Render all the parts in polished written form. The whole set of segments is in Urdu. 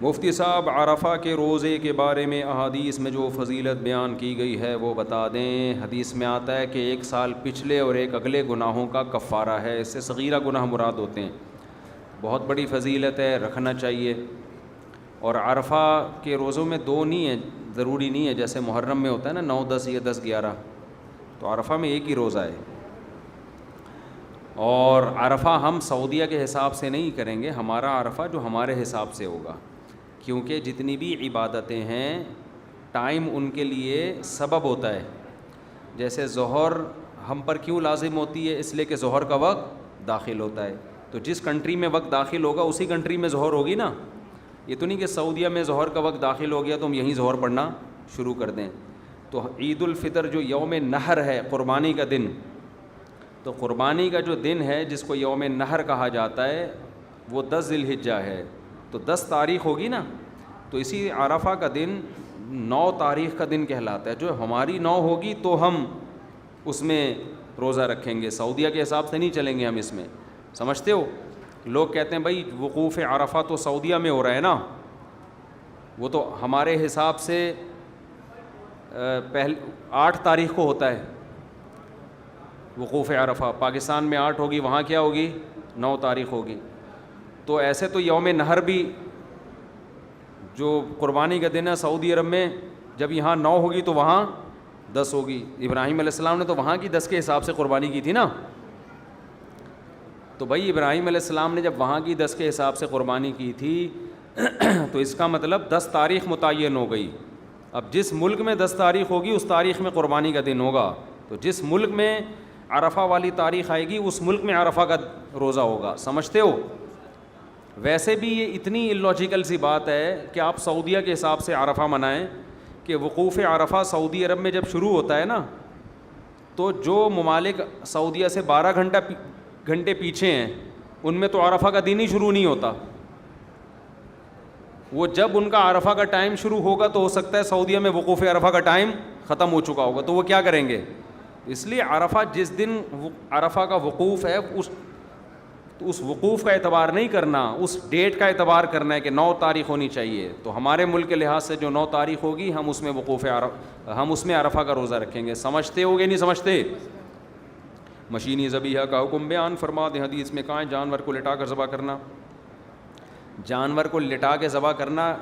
مفتی صاحب عرفہ کے روزے کے بارے میں احادیث میں جو فضیلت بیان کی گئی ہے وہ بتا دیں. حدیث میں آتا ہے کہ 1 سال پچھلے اور 1 اگلے گناہوں کا کفارہ ہے. اس سے صغیرہ گناہ مراد ہوتے ہیں. بہت بڑی فضیلت ہے, رکھنا چاہیے. اور عرفہ کے روزوں میں 2 نہیں ہیں, ضروری نہیں ہے جیسے محرم میں ہوتا ہے نا 9, 10 یا 10, 11, تو عرفہ میں 1 ہی روزہ ہے. اور عرفہ ہم سعودیہ کے حساب سے نہیں کریں گے, ہمارا عرفہ جو ہمارے حساب سے ہوگا, کیونکہ جتنی بھی عبادتیں ہیں ٹائم ان کے لیے سبب ہوتا ہے. جیسے ظہر ہم پر کیوں لازم ہوتی ہے؟ اس لیے کہ ظہر کا وقت داخل ہوتا ہے. تو جس کنٹری میں وقت داخل ہوگا اسی کنٹری میں ظہر ہوگی نا. یہ تو نہیں کہ سعودیہ میں ظہر کا وقت داخل ہو گیا تو ہم یہیں ظہر پڑھنا شروع کر دیں. تو عید الفطر جو یوم نحر ہے, قربانی کا دن, تو قربانی کا جو دن ہے جس کو یوم نحر کہا جاتا ہے وہ 10 ذی الحجہ ہے. تو 10 تاریخ ہوگی نا, تو اسی عرفہ کا دن 9 تاریخ کا دن کہلاتا ہے. جو ہماری 9 ہوگی تو ہم اس میں روزہ رکھیں گے, سعودیہ کے حساب سے نہیں چلیں گے ہم اس میں. سمجھتے ہو؟ لوگ کہتے ہیں بھائی وقوف عرفہ تو سعودیہ میں ہو رہا ہے نا, وہ تو ہمارے حساب سے 8 تاریخ کو ہوتا ہے وقوف عرفہ. پاکستان میں 8 ہوگی, وہاں کیا ہوگی 9 تاریخ ہوگی. تو ایسے تو یوم نحر بھی جو قربانی کا دن ہے سعودی عرب میں, جب یہاں 9 ہوگی تو وہاں 10 ہوگی. ابراہیم علیہ السلام نے تو وہاں کی 10 کے حساب سے قربانی کی تھی نا. تو بھائی ابراہیم علیہ السلام نے جب وہاں کی 10 کے حساب سے قربانی کی تھی تو اس کا مطلب 10 تاریخ متعین ہو گئی. اب جس ملک میں 10 تاریخ ہوگی اس تاریخ میں قربانی کا دن ہوگا. تو جس ملک میں عرفہ والی تاریخ آئے گی اس ملک میں عرفہ کا روزہ ہوگا. سمجھتے ہو؟ ویسے بھی یہ اتنی اللاجیکل سی بات ہے کہ آپ سعودیہ کے حساب سے عرفہ منائیں کہ وقوف عرفہ سعودی عرب میں جب شروع ہوتا ہے نا, تو جو ممالک سعودیہ سے 12 گھنٹے پیچھے ہیں ان میں تو عرفہ کا دن ہی شروع نہیں ہوتا. وہ جب ان کا عرفہ کا ٹائم شروع ہوگا تو ہو سکتا ہے سعودیہ میں وقوف عرفہ کا ٹائم ختم ہو چکا ہوگا. تو وہ کیا کریں گے؟ اس لیے عرفہ جس دن عرفہ کا وقوف ہے اس وقوف کا اعتبار نہیں کرنا, اس ڈیٹ کا اعتبار کرنا ہے کہ 9 تاریخ ہونی چاہیے. تو ہمارے ملک کے لحاظ سے جو 9 تاریخ ہوگی ہم اس میں ہم اس میں عرفہ کا روزہ رکھیں گے. سمجھتے ہو گے نہیں سمجھتے؟ مشینی ذبیحہ کا حکم بیان فرما دیں. حدیث میں کہاں ہے جانور کو لٹا کر ذبح کرنا؟ جانور کو لٹا کے ذبح کرنا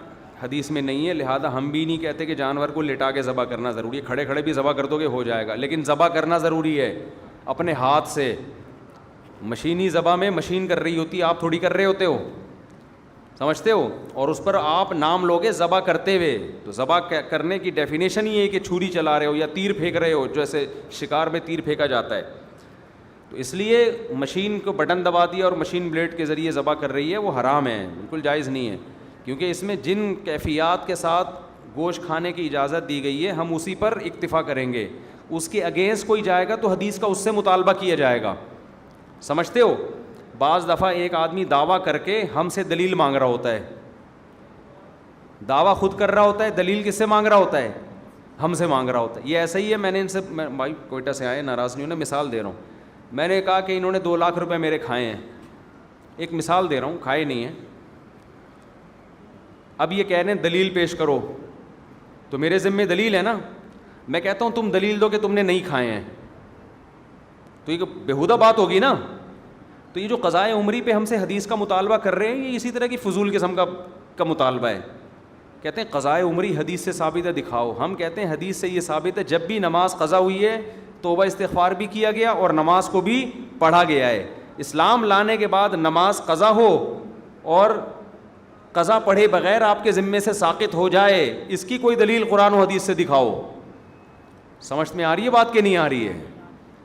حدیث میں نہیں ہے, لہذا ہم بھی نہیں کہتے کہ جانور کو لٹا کے ذبح کرنا ضروری ہے. کھڑے کھڑے بھی ذبح کر دو گے ہو جائے گا, لیکن ذبح کرنا ضروری ہے اپنے ہاتھ سے. مشینی ذبح میں مشین کر رہی ہوتی ہے, آپ تھوڑی کر رہے ہوتے ہو. سمجھتے ہو؟ اور اس پر آپ نام لوگے ذبح کرتے ہوئے. تو ذبح کرنے کی ڈیفینیشن یہ ہے کہ چھری چلا رہے ہو یا تیر پھینک رہے ہو, جیسے شکار میں تیر پھینکا جاتا ہے. تو اس لیے مشین کو بٹن دبا دیا اور مشین بلیڈ کے ذریعے ذبح کر رہی ہے, وہ حرام ہے, بالکل جائز نہیں ہے. کیونکہ اس میں جن کیفیات کے ساتھ گوشت کھانے کی اجازت دی گئی ہے ہم اسی پر اکتفا کریں گے. اس کے اگینسٹ کوئی جائے گا تو حدیث کا اس سے مطالبہ کیا جائے گا. سمجھتے ہو؟ بعض دفعہ ایک آدمی دعویٰ کر کے ہم سے دلیل مانگ رہا ہوتا ہے, دعویٰ خود کر رہا ہوتا ہے, دلیل کس سے مانگ رہا ہوتا ہے؟ ہم سے مانگ رہا ہوتا ہے. یہ ایسا ہی ہے. میں نے ان سے, بھائی کوئٹہ سے آئے, ناراض نہیں ہونا, مثال دے رہا ہوں. میں نے کہا کہ انہوں نے 2 لاکھ روپے میرے کھائے ہیں, ایک مثال دے رہا ہوں, کھائے نہیں ہیں. اب یہ کہہ رہے ہیں دلیل پیش کرو, تو میرے ذمے دلیل ہے نا. میں کہتا ہوں تم دلیل دو کہ تم نے نہیں کھائے ہیں, تو یہ بےہودہ بات ہوگی نا. تو یہ جو قضائے عمری پہ ہم سے حدیث کا مطالبہ کر رہے ہیں یہ اسی طرح کی فضول قسم کا مطالبہ ہے. کہتے ہیں قضائے عمری حدیث سے ثابت ہے, دکھاؤ. ہم کہتے ہیں حدیث سے یہ ثابت ہے جب بھی نماز قضا ہوئی ہے توبہ استغفار بھی کیا گیا اور نماز کو بھی پڑھا گیا ہے. اسلام لانے کے بعد نماز قضا ہو اور قضا پڑھے بغیر آپ کے ذمے سے ساقط ہو جائے, اس کی کوئی دلیل قرآن و حدیث سے دکھاؤ. سمجھ میں آ رہی ہے بات کہ نہیں آ رہی ہے؟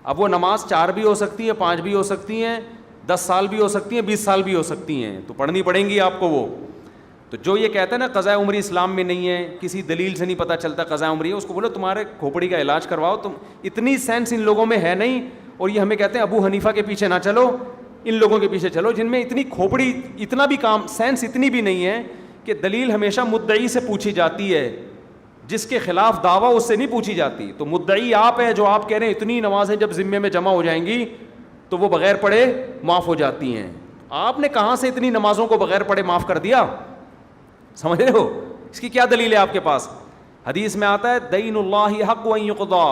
اب وہ نماز 4 بھی ہو سکتی ہے, 5 بھی ہو سکتی ہیں, 10 سال بھی ہو سکتی ہیں, 20 سال بھی ہو سکتی ہیں, تو پڑھنی پڑیں گی آپ کو وہ. تو جو یہ کہتا ہے نا قضاء عمری اسلام میں نہیں ہے, کسی دلیل سے نہیں پتہ چلتا قضاء عمری ہے, اس کو بولو تمہارے کھوپڑی کا علاج کرواؤ. تم اتنی سینس ان لوگوں میں ہے نہیں, اور یہ ہمیں کہتے ہیں ابو حنیفہ کے پیچھے نہ چلو, ان لوگوں کے پیچھے چلو جن میں اتنی کھوپڑی, اتنا بھی کام سینس اتنی بھی نہیں ہے کہ دلیل ہمیشہ مدعی سے پوچھی جاتی ہے, جس کے خلاف دعویٰ اس سے نہیں پوچھی جاتی. تو مدعی آپ ہے, جو آپ کہہ رہے ہیں اتنی نمازیں جب ذمے میں جمع ہو جائیں گی تو وہ بغیر پڑھے معاف ہو جاتی ہیں. آپ نے کہاں سے اتنی نمازوں کو بغیر پڑھے معاف کر دیا؟ سمجھ رہے ہو اس کی کیا دلیل ہے آپ کے پاس؟ حدیث میں آتا ہے دین اللہ حق ان یقضا،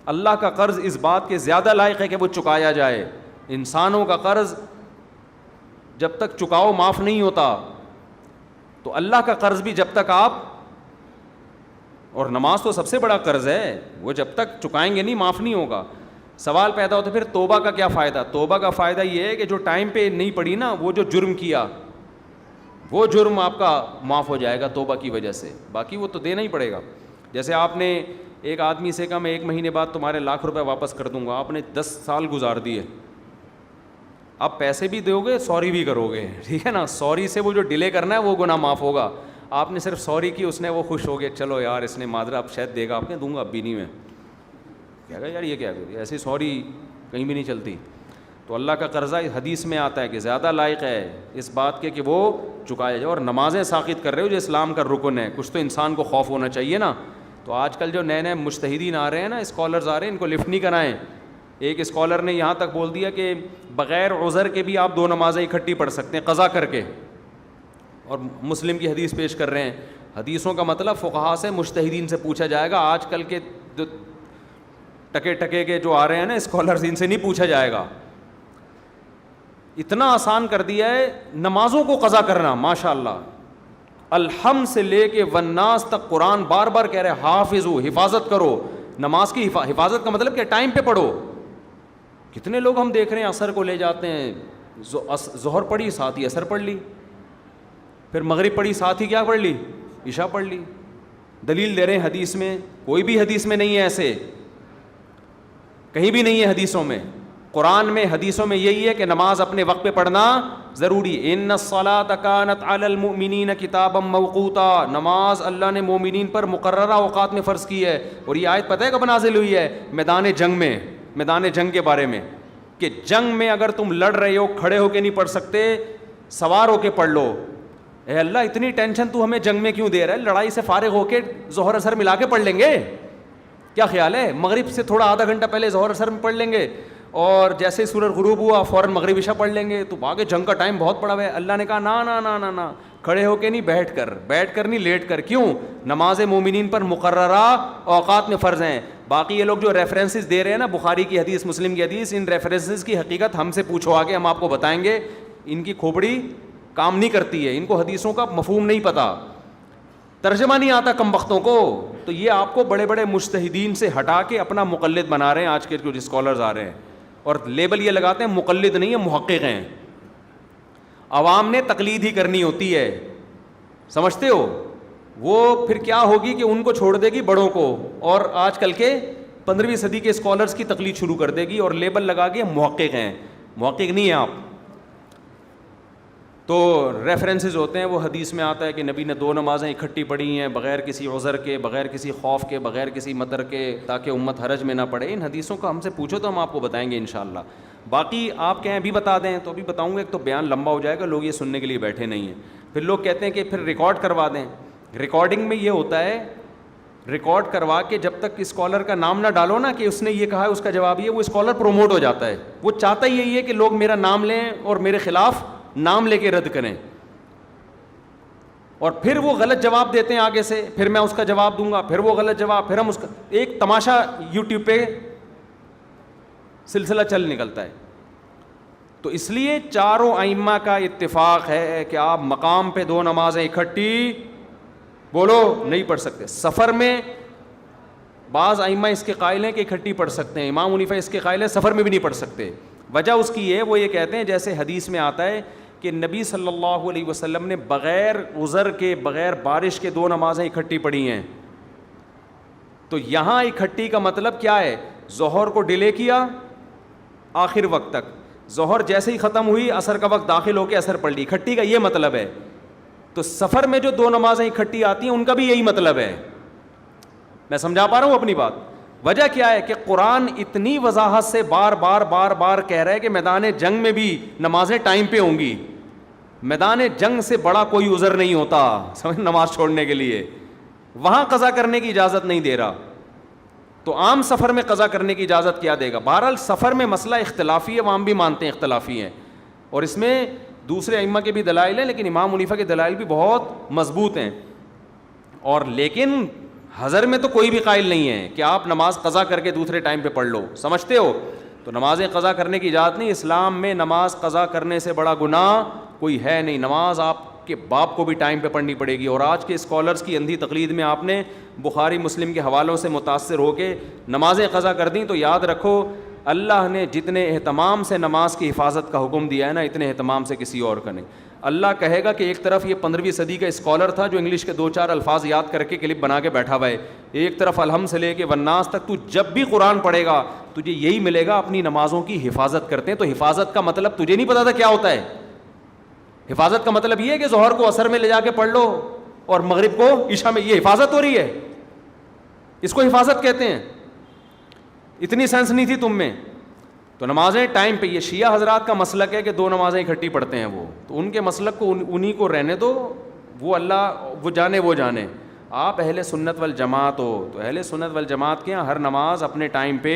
اللہ کا قرض اس بات کے زیادہ لائق ہے کہ وہ چکایا جائے. انسانوں کا قرض جب تک چکاؤ معاف نہیں ہوتا، تو اللہ کا قرض بھی جب تک آپ، اور نماز تو سب سے بڑا قرض ہے، وہ جب تک چکائیں گے نہیں معاف نہیں ہوگا. سوال پیدا ہوتا ہے پھر توبہ کا کیا فائدہ؟ توبہ کا فائدہ یہ ہے کہ جو ٹائم پہ نہیں پڑی نا، وہ جو جرم کیا وہ جرم آپ کا معاف ہو جائے گا توبہ کی وجہ سے، باقی وہ تو دینا ہی پڑے گا. جیسے آپ نے ایک آدمی سے کہا میں 1 مہینے بعد تمہارے 1,00,000 روپے واپس کر دوں گا، آپ نے 10 سال گزار دیے، آپ پیسے بھی دو گے سوری بھی کرو گے، ٹھیک ہے نا. سوری سے وہ جو ڈیلے کرنا ہے وہ گناہ معاف ہوگا. آپ نے صرف سوری کی، اس نے وہ خوش ہو گیا، چلو یار اس نے معذرت اب شاید دے گا، آپ نے دوں گا اب بھی نہیں میں، کہہ گا یار یہ کیا کر ایسی سوری کہیں بھی نہیں چلتی. تو اللہ کا قرضہ حدیث میں آتا ہے کہ زیادہ لائق ہے اس بات کے کہ وہ چکایا جائے. اور نمازیں ساقط کر رہے ہو جو اسلام کا رکن ہے، کچھ تو انسان کو خوف ہونا چاہیے نا. تو آج کل جو نئے نئے مجتہدین آ رہے ہیں نا، اسکالرز آ رہے ہیں، ان کو لفٹ نہیں کرائیں. ایک اسکالر نے یہاں تک بول دیا کہ بغیر عذر کے بھی آپ 2 نمازیں اکٹھی پڑھ سکتے ہیں قضا کر کے، اور مسلم کی حدیث پیش کر رہے ہیں. حدیثوں کا مطلب فقہا سے مجتہدین سے پوچھا جائے گا. آج کل کے جو ٹکے کے جو آ رہے ہیں نا اسکالرز، ان سے نہیں پوچھا جائے گا. اتنا آسان کر دیا ہے نمازوں کو قضا کرنا، ماشاء اللہ. الحمد سے لے کے والناس تک قرآن بار بار کہہ رہے حافظو، حفاظت کرو. نماز کی حفاظت کا مطلب کہ ٹائم پہ پڑھو. کتنے لوگ ہم دیکھ رہے ہیں عصر کو لے جاتے ہیں، ظہر پڑھی ساتھ ہی عصر پڑھ لی، پھر مغرب پڑھی ساتھ ہی کیا پڑھ لی، عشاء پڑھ لی. دلیل دے رہے ہیں حدیث میں، کوئی بھی حدیث میں نہیں ہے ایسے، کہیں بھی نہیں ہے حدیثوں میں. قرآن میں حدیثوں میں یہی ہے کہ نماز اپنے وقت پہ پڑھنا ضروری. ان الصلاۃ کانت علی المؤمنین کتابا موقوتا، نماز اللہ نے مومنین پر مقررہ اوقات میں فرض کی ہے. اور یہ آیت پتہ ہے کب نازل ہوئی ہے؟ میدان جنگ میں، میدان جنگ کے بارے میں، کہ جنگ میں اگر تم لڑ رہے ہو، کھڑے ہو کے نہیں پڑھ سکتے، سوار ہو کے پڑھ لو. اے اللہ اتنی ٹینشن تو ہمیں جنگ میں کیوں دے رہا ہے؟ لڑائی سے فارغ ہو کے ظہر اثر ملا کے پڑھ لیں گے، کیا خیال ہے؟ مغرب سے تھوڑا آدھا گھنٹہ پہلے ظہر اثر میں پڑھ لیں گے، اور جیسے سورج غروب ہوا فوراً مغرب عشاء پڑھ لیں گے. تو آگے جنگ کا ٹائم بہت پڑا ہوا ہے. اللہ نے کہا نا نا نا نا نا، کھڑے ہو کے نہیں، بیٹھ کر نہیں، لیٹ کر. کیوں؟ نماز مومنین پر مقررہ اوقات میں فرض ہیں. باقی یہ لوگ جو ریفرنسز دے رہے ہیں نا، بخاری کی حدیث، مسلم کی حدیث، ان ریفرنسز کی حقیقت ہم سے پوچھو آگے، ہم آپ کو بتائیں گے. ان کی کھوپڑی کام نہیں کرتی ہے، ان کو حدیثوں کا مفہوم نہیں پتہ، ترجمہ نہیں آتا کم بختوں کو. تو یہ آپ کو بڑے بڑے مجتہدین سے ہٹا کے اپنا مقلد بنا رہے ہیں آج کے جو اسکالرز آ رہے ہیں، اور لیبل یہ لگاتے ہیں مقلد نہیں ہے، محقق ہیں. عوام نے تقلید ہی کرنی ہوتی ہے، سمجھتے ہو؟ وہ پھر کیا ہوگی کہ ان کو چھوڑ دے گی بڑوں کو، اور آج کل کے 15ویں صدی کے اسکالرز کی تقلید شروع کر دے گی، اور لیبل لگا کے محقق ہیں. محقق نہیں ہیں آپ. تو ریفرنسز ہوتے ہیں، وہ حدیث میں آتا ہے کہ نبی نے 2 نمازیں اکٹھی پڑھی ہیں بغیر کسی عذر کے، بغیر کسی خوف کے، بغیر کسی مطر کے، تاکہ امت حرج میں نہ پڑے. ان حدیثوں کا ہم سے پوچھو تو ہم آپ کو بتائیں گے انشاءاللہ. باقی آپ کہیں ابھی بتا دیں تو ابھی بتاؤں گا. ایک تو بیان لمبا ہو جائے گا، لوگ یہ سننے کے لیے بیٹھے نہیں ہیں. پھر لوگ کہتے ہیں کہ پھر ریکارڈ کروا دیں. ریکارڈنگ میں یہ ہوتا ہے، ریکارڈ کروا کے جب تک اسکالر کا نام نہ ڈالو نا کہ اس نے یہ کہا ہے اس کا جواب یہ، وہ اسکالر پروموٹ ہو جاتا ہے. وہ چاہتا ہی یہی ہے کہ لوگ میرا نام لیں اور میرے خلاف نام لے کے رد کریں، اور پھر وہ غلط جواب دیتے ہیں آگے سے، پھر میں اس کا جواب دوں گا، پھر وہ غلط جواب، پھر ہم اس کا ایک تماشا یوٹیوب پہ سلسلہ چل نکلتا ہے. تو اس لیے چاروں ائمہ کا اتفاق ہے کہ آپ مقام پہ 2 نمازیں اکٹھی بولو نہیں پڑھ سکتے. سفر میں بعض ائمہ اس کے قائل ہیں کہ اکٹھی پڑھ سکتے ہیں، امام حنیفہ اس کے قائل ہیں سفر میں بھی نہیں پڑھ سکتے. وجہ اس کی ہے، وہ یہ کہتے ہیں جیسے حدیث میں آتا ہے کہ نبی صلی اللہ علیہ وسلم نے بغیر عذر کے، بغیر بارش کے 2 نمازیں اکٹھی پڑھی ہیں. تو یہاں اکٹھی کا مطلب کیا ہے؟ ظہر کو ڈیلے کیا آخر وقت تک، ظہر جیسے ہی ختم ہوئی عصر کا وقت داخل ہو کے عصر پڑھ لی. اکٹھی کا یہ مطلب ہے. تو سفر میں جو 2 نمازیں اکٹھی آتی ہیں ان کا بھی یہی مطلب ہے. میں سمجھا پا رہا ہوں اپنی بات؟ وجہ کیا ہے کہ قرآن اتنی وضاحت سے بار بار کہہ رہا ہے کہ میدان جنگ میں بھی نمازیں ٹائم پہ ہوں گی. میدان جنگ سے بڑا کوئی عذر نہیں ہوتا سمجھ نماز چھوڑنے کے لیے، وہاں قضا کرنے کی اجازت نہیں دے رہا. تو عام سفر میں قضا کرنے کی اجازت کیا دے گا؟ بہرحال سفر میں مسئلہ اختلافی ہے، وہ ہم بھی مانتے ہیں اختلافی ہیں، اور اس میں دوسرے ائمہ کے بھی دلائل ہیں, لیکن امام حنیفہ کے دلائل بھی بہت مضبوط ہیں. اور لیکن حضر میں تو کوئی بھی قائل نہیں ہے کہ آپ نماز قضا کر کے دوسرے ٹائم پہ پڑھ لو, سمجھتے ہو؟ تو نمازیں قضا کرنے کی اجازت نہیں. اسلام میں نماز قضا کرنے سے بڑا گناہ کوئی ہے نہیں. نماز آپ کے باپ کو بھی ٹائم پہ پڑھنی پڑے گی. اور آج کے اسکالرس کی اندھی تقلید میں آپ نے بخاری مسلم کے حوالوں سے متاثر ہو کے نمازیں قضا کر دیں, تو یاد رکھو اللہ نے جتنے اہتمام سے نماز کی حفاظت کا حکم دیا ہے نا, اتنے اہتمام سے کسی اور کا نہیں. اللہ کہے گا کہ ایک طرف یہ 15ویں صدی کا اسکالر تھا جو انگلش کے 2-4 الفاظ یاد کر کے کلپ بنا کے بیٹھا ہوا ہے, ایک طرف الحمد سے لے کے والناس تک تو جب بھی قرآن پڑھے گا تجھے یہی ملے گا, اپنی نمازوں کی حفاظت کرتے ہیں. تو حفاظت کا مطلب تجھے نہیں پتا تھا کیا ہوتا ہے؟ حفاظت کا مطلب یہ ہے کہ ظہر کو عصر میں لے جا کے پڑھ لو اور مغرب کو عشاء میں. یہ حفاظت ہو رہی ہے, اس کو حفاظت کہتے ہیں. اتنی سینس نہیں تھی تم میں. تو نمازیں ٹائم پہ. یہ شیعہ حضرات کا مسلک ہے کہ 2 نمازیں اکٹھی پڑھتے ہیں وہ, تو ان کے مسلک کو انہی کو رہنے دو, وہ اللہ وہ جانے. آپ اہل سنت والجماعت ہو, تو اہل سنت والجماعت کے یہاں ہر نماز اپنے ٹائم پہ,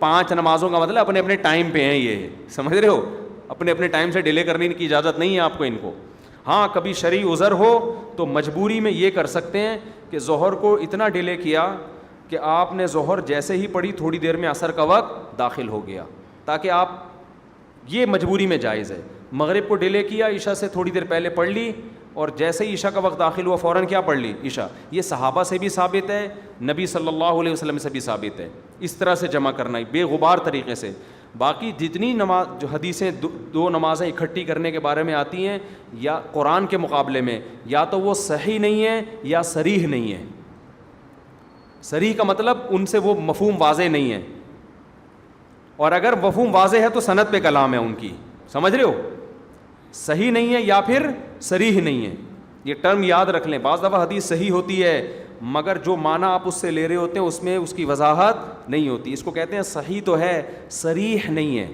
5 نمازوں کا مطلب اپنے اپنے ٹائم پہ ہیں. یہ سمجھ رہے ہو؟ اپنے اپنے ٹائم سے ڈیلے کرنے کی اجازت نہیں ہے آپ کو ان کو. ہاں کبھی شرعی عذر ہو تو مجبوری میں یہ کر سکتے ہیں کہ ظہر کو اتنا ڈیلے کیا کہ آپ نے ظہر جیسے ہی پڑھی تھوڑی دیر میں عصر کا وقت داخل ہو گیا, تاکہ آپ, یہ مجبوری میں جائز ہے. مغرب کو ڈیلے کیا, عشاء سے تھوڑی دیر پہلے پڑھ لی, اور جیسے ہی عشاء کا وقت داخل ہوا فوراً کیا پڑھ لی؟ عشاء. یہ صحابہ سے بھی ثابت ہے, نبی صلی اللہ علیہ وسلم سے بھی ثابت ہے. اس طرح سے جمع کرنا ہے بے غبار طریقے سے. باقی جتنی نماز جو حدیثیں 2 نمازیں اکٹھی کرنے کے بارے میں آتی ہیں, یا قرآن کے مقابلے میں یا تو وہ صحیح نہیں ہے یا صریح نہیں ہے. صریح کا مطلب ان سے وہ مفہوم واضح نہیں ہے, اور اگر مفہوم واضح ہے تو سند پہ کلام ہے ان کی, سمجھ رہے ہو؟ صحیح نہیں ہے یا پھر صریح نہیں ہے. یہ ٹرم یاد رکھ لیں. بعض دفعہ حدیث صحیح ہوتی ہے مگر جو معنی آپ اس سے لے رہے ہوتے ہیں اس میں اس کی وضاحت نہیں ہوتی. اس کو کہتے ہیں صحیح تو ہے, صریح نہیں ہے.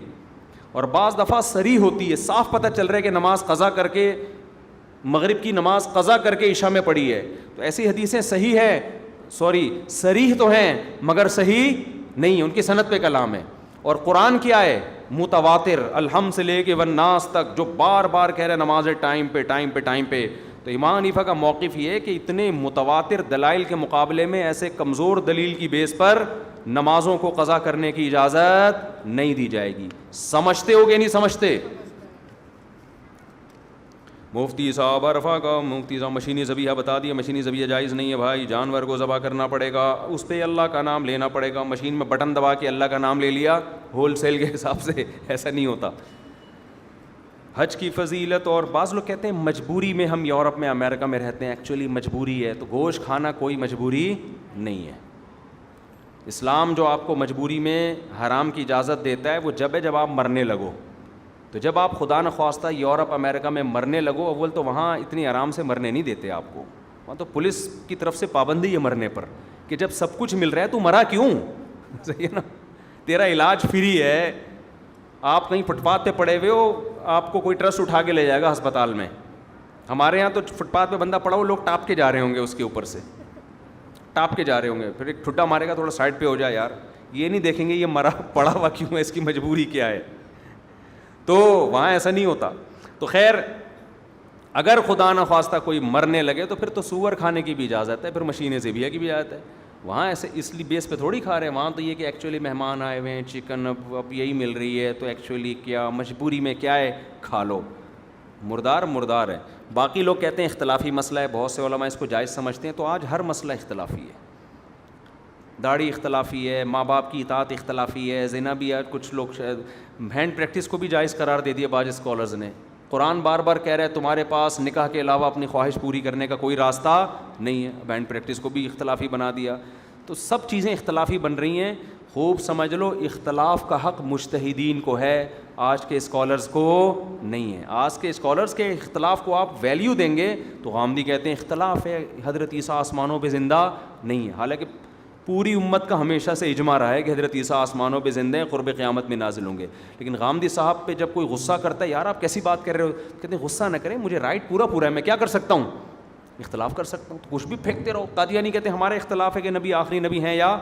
اور بعض دفعہ صریح ہوتی ہے, صاف پتہ چل رہا ہے کہ نماز قضا کر کے, مغرب کی نماز قضا کر کے عشاء میں پڑھی ہے, تو ایسی حدیثیں صحیح ہے, صریح تو ہیں مگر صحیح نہیں ہے, ان کی سند پہ کلام ہے. اور قرآن کیا ہے؟ متواتر, الحمد سے لے کے والناس تک, جو بار بار کہہ رہے نماز ٹائم پہ ٹائم پہ ٹائم پہ. تو امام حنیفہ کا موقف یہ ہے کہ اتنے متواتر دلائل کے مقابلے میں ایسے کمزور دلیل کی بیس پر نمازوں کو قضا کرنے کی اجازت نہیں دی جائے گی. سمجھتے ہو گے نہیں سمجھتے؟ مفتی صاحب عرفہ کا مفتی صاحب مشینی ذبیحہ بتا دیا. مشینی ذبیحہ جائز نہیں ہے بھائی, جانور کو ذبح کرنا پڑے گا, اس پہ اللہ کا نام لینا پڑے گا. مشین میں بٹن دبا کے اللہ کا نام لے لیا ہول سیل کے حساب سے, ایسا نہیں ہوتا. حج کی فضیلت, اور بعض لوگ کہتے ہیں مجبوری میں ہم یورپ میں امریکہ میں رہتے ہیں, ایکچولی مجبوری ہے. تو گوشت کھانا کوئی مجبوری نہیں ہے. اسلام جو آپ کو مجبوری میں حرام کی اجازت دیتا ہے وہ جب ہے جب آپ مرنے لگو. تو جب آپ خدا نخواستہ یورپ امریکہ میں مرنے لگو, اول تو وہاں اتنی آرام سے مرنے نہیں دیتے آپ کو, وہاں تو پولیس کی طرف سے پابندی ہے مرنے پر کہ جب سب کچھ مل رہا ہے تو مرا کیوں؟ صحیح ہے نا, تیرا علاج فری ہے. آپ کہیں فٹ پاتھ پہ پڑے ہوئے ہو, آپ کو کوئی ٹرسٹ اٹھا کے لے جائے گا ہسپتال میں. ہمارے یہاں تو فٹ پاتھ پہ بندہ پڑا ہو, لوگ ٹاپ کے جا رہے ہوں گے, اس کے اوپر سے ٹاپ کے جا رہے ہوں گے, پھر ایک ٹھڈا مارے گا تھوڑا سائڈ پہ ہو جائے یار, یہ نہیں دیکھیں گے یہ مرا پڑا ہوا کیوں ہے, اس کی مجبوری کیا ہے. تو وہاں ایسا نہیں ہوتا. تو خیر اگر خدا نخواستہ کوئی مرنے لگے تو پھر تو سور کھانے کی بھی اجازت ہے, پھر مشینیں ذبیحہ کی بھی اجازت ہے. وہاں ایسے اس لیے بیس پہ تھوڑی کھا رہے ہیں, وہاں تو یہ کہ ایکچولی مہمان آئے ہوئے ہیں, چکن اب یہی مل رہی ہے, تو ایکچولی کیا مجبوری میں کیا ہے, کھا لو. مردار ہے. باقی لوگ کہتے ہیں اختلافی مسئلہ ہے, بہت سے علماء اس کو جائز سمجھتے ہیں. تو آج ہر مسئلہ اختلافی ہے. داڑھی اختلافی ہے, ماں باپ کی اطاعت اختلافی ہے, زنا بھی ہے. کچھ لوگ شاید ہینڈ پریکٹس کو بھی جائز قرار دے دیا بعض اسکالرز نے. قرآن بار بار کہہ رہا ہے تمہارے پاس نکاح کے علاوہ اپنی خواہش پوری کرنے کا کوئی راستہ نہیں ہے. اب ہینڈ پریکٹس کو بھی اختلافی بنا دیا. تو سب چیزیں اختلافی بن رہی ہیں. خوب سمجھ لو, اختلاف کا حق مجتہدین کو ہے, آج کے اسکالرز کو نہیں ہے. آج کے اسکالرز کے اختلاف کو آپ ویلیو دیں گے تو غامدی کہتے ہیں اختلاف ہے, حضرت عیسیٰ آسمانوں پہ زندہ نہیں ہے. حالانکہ پوری امت کا ہمیشہ سے اجماع رہا ہے کہ حضرت عیسیٰ آسمانوں پہ زندہ ہیں, قرب قیامت میں نازل ہوں گے. لیکن غامدی صاحب پہ جب کوئی غصہ کرتا ہے, یار آپ کیسی بات کر رہے ہو, کہتے ہیں غصہ نہ کریں, مجھے رائٹ پورا ہے, میں کیا کر سکتا ہوں, اختلاف کر سکتا ہوں, تو کچھ بھی پھینکتے رہو. قادیانی کہتے ہیں ہمارا اختلاف ہے کہ نبی آخری نبی ہیں یا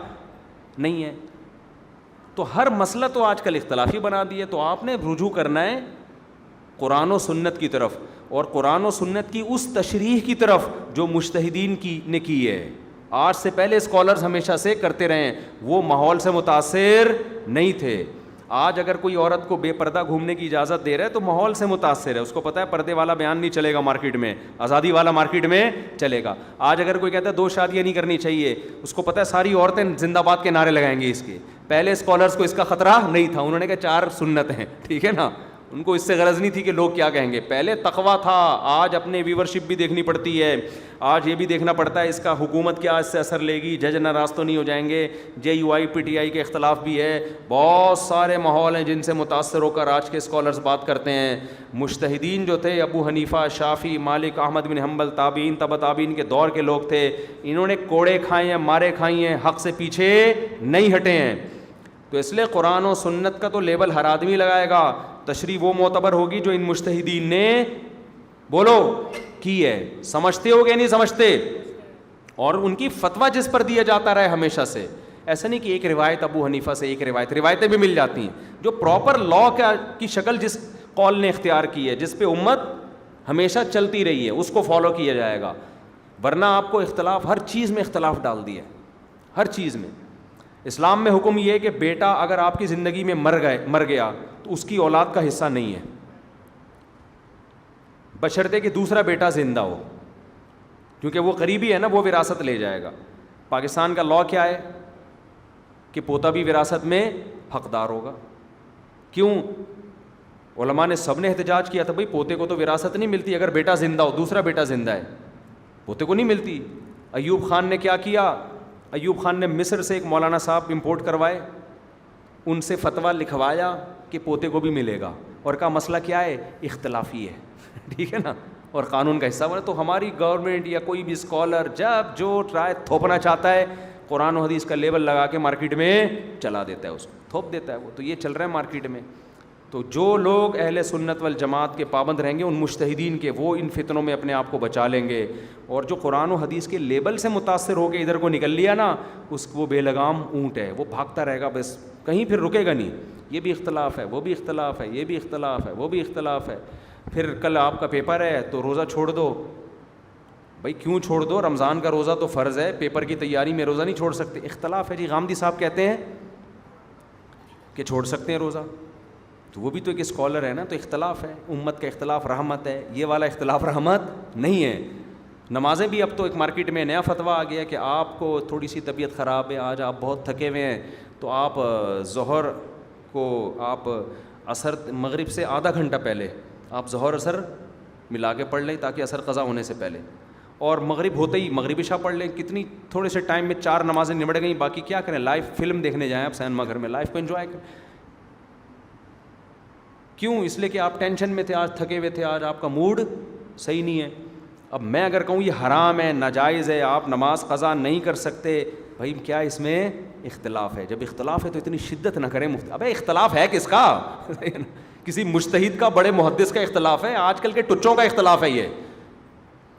نہیں ہے. تو ہر مسئلہ تو آج کل اختلافی بنا دیے. تو آپ نے رجوع کرنا ہے قرآن و سنت کی طرف, اور قرآن و سنت کی اس تشریح کی طرف جو مجتہدین نے کی ہے. آج سے پہلے اسکالرز ہمیشہ سے کرتے رہے ہیں, وہ ماحول سے متاثر نہیں تھے. آج اگر کوئی عورت کو بے پردہ گھومنے کی اجازت دے رہا ہے تو ماحول سے متاثر ہے, اس کو پتہ ہے پردے والا بیان نہیں چلے گا مارکیٹ میں, آزادی والا مارکیٹ میں چلے گا. آج اگر کوئی کہتا ہے 2 شادیاں نہیں کرنی چاہیے, اس کو پتہ ہے ساری عورتیں زندہ باد کے نعرے لگائیں گی اس کے. پہلے اسکالرس کو اس کا خطرہ نہیں تھا, انہوں نے کہا 4 سنت ہیں, ٹھیک ہے نا, ان کو اس سے غرض نہیں تھی کہ لوگ کیا کہیں گے. پہلے تقویٰ تھا, آج اپنے ویورشپ بھی دیکھنی پڑتی ہے, آج یہ بھی دیکھنا پڑتا ہے اس کا حکومت کیا اس سے اثر لے گی, جج ناراض تو نہیں ہو جائیں گے, JUI PTI کے اختلاف بھی ہے, بہت سارے ماحول ہیں جن سے متاثر ہو کر آج کے اسکالرز بات کرتے ہیں. مجتہدین جو تھے ابو حنیفہ, شافعی, مالک, احمد بن حنبل, تابعین, تبع تابعین کے دور کے لوگ تھے, انہوں نے کوڑے کھائے ہیں, مارے کھائی ہیں, حق سے پیچھے نہیں ہٹے ہیں. تو اس لیے قرآن و سنت کا تو لیبل ہر آدمی لگائے گا, تشریح وہ معتبر ہوگی جو ان مجتہدین نے بولو کی ہے. سمجھتے ہو گے نہیں سمجھتے؟ اور ان کی فتویٰ جس پر دیا جاتا رہے ہمیشہ سے, ایسا نہیں کہ ایک روایت ابو حنیفہ سے, ایک روایتیں بھی مل جاتی ہیں. جو پراپر لا کی شکل جس قول نے اختیار کی ہے, جس پہ امت ہمیشہ چلتی رہی ہے, اس کو فالو کیا جائے گا. ورنہ آپ کو اختلاف, ہر چیز میں اختلاف ڈال دیا, ہر چیز میں. اسلام میں حکم یہ ہے کہ بیٹا اگر آپ کی زندگی میں مر گیا تو اس کی اولاد کا حصہ نہیں ہے, بشرطے کہ دوسرا بیٹا زندہ ہو, کیونکہ وہ قریبی ہے نا, وہ وراثت لے جائے گا. پاکستان کا لا کیا ہے کہ پوتا بھی وراثت میں حقدار ہوگا. کیوں؟ علماء نے سب نے احتجاج کیا تھا, بھائی پوتے کو تو وراثت نہیں ملتی اگر بیٹا زندہ ہو, دوسرا بیٹا زندہ ہے, پوتے کو نہیں ملتی. ایوب خان نے کیا کیا, ایوب خان نے مصر سے ایک مولانا صاحب امپورٹ کروائے, ان سے فتویٰ لکھوایا کہ پوتے کو بھی ملے گا, اور کا مسئلہ کیا ہے, اختلافی ہے, ٹھیک ہے نا, اور قانون کا حصہ بنا. تو ہماری گورنمنٹ یا کوئی بھی اسکالر جب جو رائے تھوپنا چاہتا ہے, قرآن و حدیث کا لیبل لگا کے مارکیٹ میں چلا دیتا ہے, اس کو تھوپ دیتا ہے وہ. تو یہ چل رہا ہے مارکیٹ میں. تو جو لوگ اہل سنت والجماعت کے پابند رہیں گے, ان مجتہدین کے, وہ ان فتنوں میں اپنے آپ کو بچا لیں گے. اور جو قرآن و حدیث کے لیبل سے متاثر ہو کے ادھر کو نکل لیا نا, اس کو بے لگام اونٹ ہے, وہ بھاگتا رہے گا بس, کہیں پھر رکے گا نہیں. یہ بھی اختلاف ہے, وہ بھی اختلاف ہے, یہ بھی اختلاف ہے, وہ بھی اختلاف ہے. پھر کل آپ کا پیپر ہے تو روزہ چھوڑ دو. بھائی کیوں چھوڑ دو, رمضان کا روزہ تو فرض ہے, پیپر کی تیاری میں روزہ نہیں چھوڑ سکتے. اختلاف ہے جی. غامدی صاحب کہتے ہیں کہ چھوڑ سکتے ہیں روزہ, تو وہ بھی تو ایک اسکالر ہے نا. تو اختلاف ہے, امت کا اختلاف رحمت ہے, یہ والا اختلاف رحمت نہیں ہے. نمازیں بھی اب تو ایک مارکیٹ میں نیا فتویٰ آ گیا کہ آپ کو تھوڑی سی طبیعت خراب ہے, آج آپ بہت تھکے ہوئے ہیں, تو آپ ظہر کو آپ عصر مغرب سے آدھا گھنٹہ پہلے آپ ظہر عصر ملا کے پڑھ لیں تاکہ عصر قضا ہونے سے پہلے, اور مغرب ہوتے ہی مغرب عشاء پڑھ لیں. کتنی تھوڑے سے ٹائم میں 4 نمازیں نمٹ گئیں, باقی کیا کریں, لائیو فلم دیکھنے جائیں آپ سینما گھر میں, لائف کو انجوائے کریں. کیوں؟ اس لیے کہ آپ ٹینشن میں تھے, آج تھکے ہوئے تھے, آج آپ کا موڈ صحیح نہیں ہے. اب میں اگر کہوں یہ حرام ہے, ناجائز ہے, آپ نماز قضا نہیں کر سکتے, بھائی کیا اس میں اختلاف ہے؟ جب اختلاف ہے تو اتنی شدت نہ کریں. ابے اختلاف ہے کس کا؟ کسی مجتہد کا, بڑے محدث کا اختلاف ہے. آج کل کے ٹچوں کا اختلاف ہے یہ,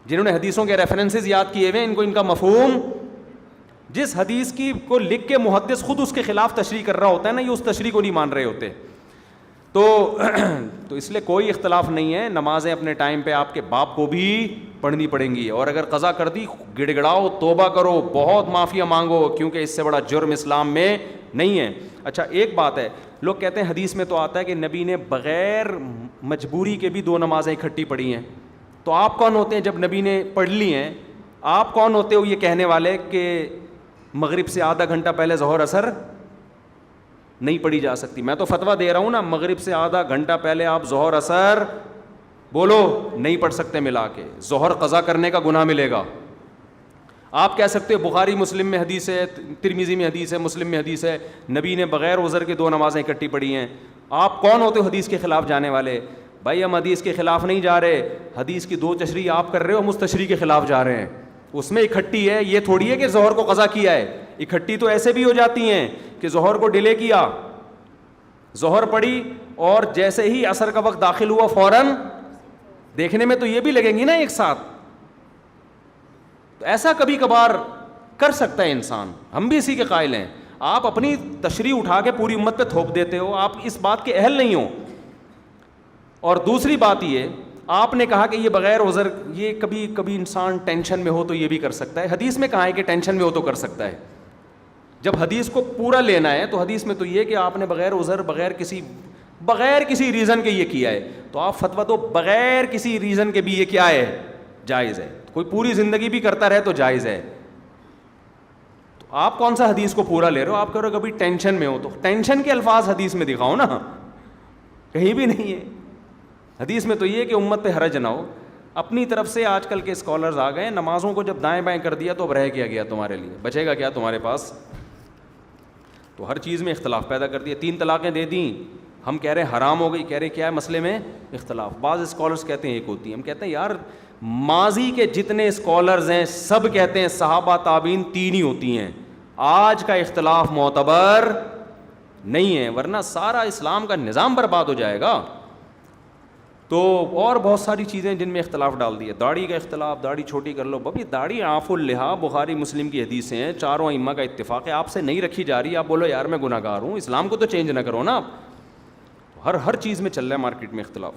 جنہوں نے حدیثوں کے ریفرنسز یاد کیے ہوئے, ان کا مفہوم, جس حدیث کی کو لکھ کے محدث خود اس کے خلاف تشریح کر رہا ہوتا ہے نا, یہ اس تشریح کو نہیں مان رہے ہوتے. تو اس لیے کوئی اختلاف نہیں ہے. نمازیں اپنے ٹائم پہ آپ کے باپ کو بھی پڑھنی پڑیں گی, اور اگر قضا کر دی گڑ گڑاؤ, توبہ کرو, بہت معافیاں مانگو, کیونکہ اس سے بڑا جرم اسلام میں نہیں ہے. اچھا ایک بات ہے, لوگ کہتے ہیں حدیث میں تو آتا ہے کہ نبی نے بغیر مجبوری کے بھی 2 نمازیں اکٹھی پڑھی ہیں. تو آپ کون ہوتے ہیں جب نبی نے پڑھ لی ہیں, آپ کون ہوتے ہو یہ کہنے والے کہ مغرب سے آدھا گھنٹہ پہلے ظہر عصر نہیں پڑھی جا سکتی؟ میں تو فتویٰ دے رہا ہوں نا, مغرب سے آدھا گھنٹہ پہلے آپ ظہر عصر بولو نہیں پڑھ سکتے ملا کے, ظہر قضا کرنے کا گناہ ملے گا. آپ کہہ سکتے ہو بخاری مسلم میں حدیث ہے, ترمذی میں حدیث ہے, مسلم میں حدیث ہے, نبی نے بغیر عذر کے 2 نمازیں اکٹھی پڑھی ہیں. آپ کون ہوتے ہو حدیث کے خلاف جانے والے؟ بھائی ہم حدیث کے خلاف نہیں جا رہے, حدیث کی 2 تشریح آپ کر رہے ہو, ہم اس تشریح کے خلاف جا رہے ہیں. اس میں اکٹھی ہے, یہ تھوڑی ہے کہ ظہر کو قضا کیا ہے. اکٹھی تو ایسے بھی ہو جاتی ہیں کہ ظہر کو ڈیلے کیا, ظہر پڑھی اور جیسے ہی عصر کا وقت داخل ہوا فوراً, دیکھنے میں تو یہ بھی لگیں گی نا ایک ساتھ. تو ایسا کبھی کبھار کر سکتا ہے انسان, ہم بھی اسی کے قائل ہیں. آپ اپنی تشریح اٹھا کے پوری امت پہ تھوپ دیتے ہو, آپ اس بات کے اہل نہیں ہو. اور دوسری بات یہ، آپ نے کہا کہ یہ بغیر عذر، یہ کبھی کبھی انسان ٹینشن میں ہو تو یہ بھی کر سکتا ہے. حدیث میں کہا ہے کہ ٹینشن میں ہو تو کر سکتا ہے. جب حدیث کو پورا لینا ہے تو حدیث میں تو یہ کہ آپ نے بغیر عذر، بغیر کسی ریزن کے یہ کیا ہے، تو آپ فتویٰ دو بغیر کسی ریزن کے بھی یہ کیا ہے، جائز ہے. کوئی پوری زندگی بھی کرتا رہے تو جائز ہے. تو آپ کون سا حدیث کو پورا لے رہے ہو؟ آپ کہہ رہے ہو کبھی ٹینشن میں ہو، تو ٹینشن کے الفاظ حدیث میں دکھاؤ نا، کہیں بھی نہیں ہے. حدیث میں تو یہ کہ امت پہ حرج نہ ہو. اپنی طرف سے آج کل کے اسکالرز آ گئے، نمازوں کو جب دائیں بائیں کر دیا تو اب رہ کیا گیا تمہارے لیے، بچے گا کیا تمہارے پاس؟ تو ہر چیز میں اختلاف پیدا کر دیا. 3 طلاقیں دے دیں، ہم کہہ رہے ہیں حرام ہو گئی، کہہ رہے کیا ہے مسئلے میں اختلاف. بعض اسکالرز کہتے ہیں ایک ہوتی ہے. ہم کہتے ہیں یار ماضی کے جتنے اسکالرز ہیں سب کہتے ہیں صحابہ تابعین 3 ہی ہوتی ہیں. آج کا اختلاف معتبر نہیں ہے، ورنہ سارا اسلام کا نظام برباد ہو جائے گا. تو اور بہت ساری چیزیں جن میں اختلاف ڈال دیا. داڑھی کا اختلاف، داڑھی چھوٹی کر لو. بھائی داڑھی عاف اللحا، بخاری مسلم کی حدیثیں ہیں، چاروں ائمہ کا اتفاق ہے، آپ سے نہیں رکھی جا رہی. آپ بولو یار میں گناہ گار ہوں، اسلام کو تو چینج نہ کرو نا آپ. ہر چیز میں چل رہا ہے مارکیٹ میں اختلاف.